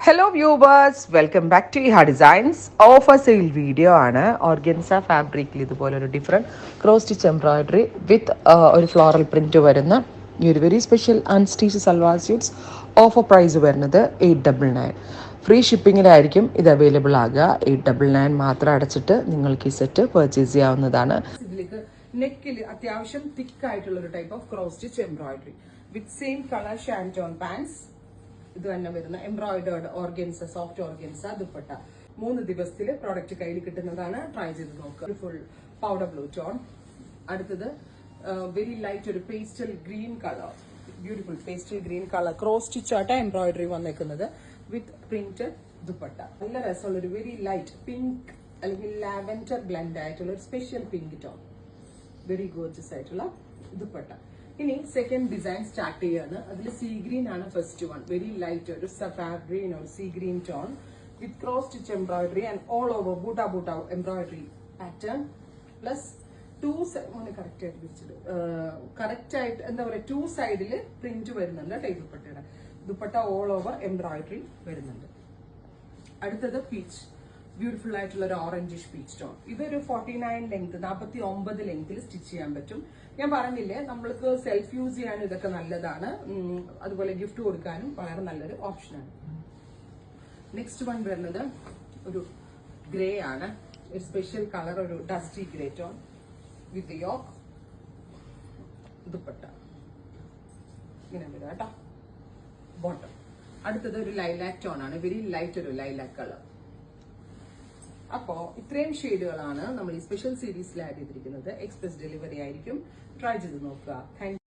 Hello viewers, welcome back to Iha Designs. Offer sale video ആണ് organza ഫാബ്രിക്കിൽ ഇതുപോലെ ഒരു different cross stitch embroidery with ഒരു floral print വരുന്ന ഈ ഒരു very special unstitched salwar suits offer price വരുന്നത് 899. ഫ്രീ ഷിപ്പിങ്ങിലായിരിക്കും ഇത് അവൈലബിൾ ആകുക. 899 മാത്രം അടച്ചിട്ട് നിങ്ങൾക്ക് ഈ സെറ്റ് പർച്ചേസ് ചെയ്യാവുന്നതാണ്. ഇതിലേക്ക് നെക്കിൽ അത്യാവശ്യം തിക്ക് ആയിട്ടുള്ള ഒരു type of cross stitch embroidery with same colour shantoon pants. ഇത് തന്നെ വരുന്ന embroidered organza, soft organza dupatta. 3 ദിവസത്തിൽ പ്രോഡക്റ്റ് കയ്യിൽ കിട്ടുന്നതാണ്. ട്രൈ ചെയ്ത് നോക്കുക. ഒരു ഫുൾ പൗഡർ ബ്ലൂ ടോൺ. അടുത്തത് വെരി ലൈറ്റ് ഒരു pastel green colour, beautiful pastel green colour cross stitch ആയിട്ട് എംബ്രോയിഡറി വന്നേക്കുന്നത് വിത്ത് പ്രിന്റഡ് ദുപ്പട്ട. നല്ല രസമുള്ള ഒരു വെരി ലൈറ്റ് പിങ്ക് അല്ലെങ്കിൽ ലാവൻഡർ ബ്ലെൻഡ് ആയിട്ടുള്ള ഒരു special pink tone. Very Gorges ആയിട്ടുള്ള ദുപ്പട്ട. ഇനി സെക്കൻഡ് ഡിസൈൻ സ്റ്റാർട്ട് ചെയ്യാണ്. അതിൽ സീ ഗ്രീൻ ആണ് ഫസ്റ്റ് വൺ. വെരി ലൈറ്റ് ഒരു സഫാർ ഗ്രീൻ ഒരു sea green tone with cross stitch embroidery and all over ബൂട്ട എംബ്രോയിഡറി പാറ്റേൺ പ്ലസ് കറക്റ്റ് ആയിട്ട് പിടിച്ചത് കറക്റ്റ് ആയിട്ട് എന്താ പറയുക 2 സൈഡിൽ പ്രിന്റ് വരുന്നുണ്ട്. ടൈപ്പ് ദുപ്പട്ടയുടെ ദുപ്പട്ട ഓൾ ഓവർ എംബ്രോയിഡറി വരുന്നുണ്ട്. അടുത്തത് പീച്ച്, ബ്യൂട്ടിഫുൾ ആയിട്ടുള്ള ഒരു ഓറഞ്ചിഷ് പീച്ച് ടോൺ. ഇതൊരു 49 ലെങ്ത് 49 ലെങ്തിൽ സ്റ്റിച്ച് ചെയ്യാൻ പറ്റും. ഞാൻ പറഞ്ഞില്ലേ, നമ്മൾക്ക് സെൽഫ് യൂസ് ചെയ്യാനും ഇതൊക്കെ നല്ലതാണ്. അതുപോലെ ഗിഫ്റ്റ് കൊടുക്കാനും വളരെ നല്ലൊരു ഓപ്ഷനാണ്. നെക്സ്റ്റ് വൺ വരുന്നത് ഒരു ഗ്രേ ആണ്. ഒരു സ്പെഷ്യൽ കളർ, ഒരു dusty grey tone with yoke dupatta. ഇങ്ങനെ വരാം കേട്ടോ ബോട്ടം. അടുത്തത് ഒരു ലൈലാക് ടോൺ ആണ്. വെരി ലൈറ്റ് ഒരു ലൈലാക് കളർ. അപ്പോ ഇത്രയും ഷെയ്ഡുകളാണ് നമ്മൾ ഈ സ്പെഷ്യൽ സീരീസിൽ ആഡ് ചെയ്തിരിക്കുന്നത്. എക്സ്പ്രസ് ഡെലിവറി ആയിരിക്കും. ട്രൈ ചെയ്ത് നോക്കുക. താങ്ക്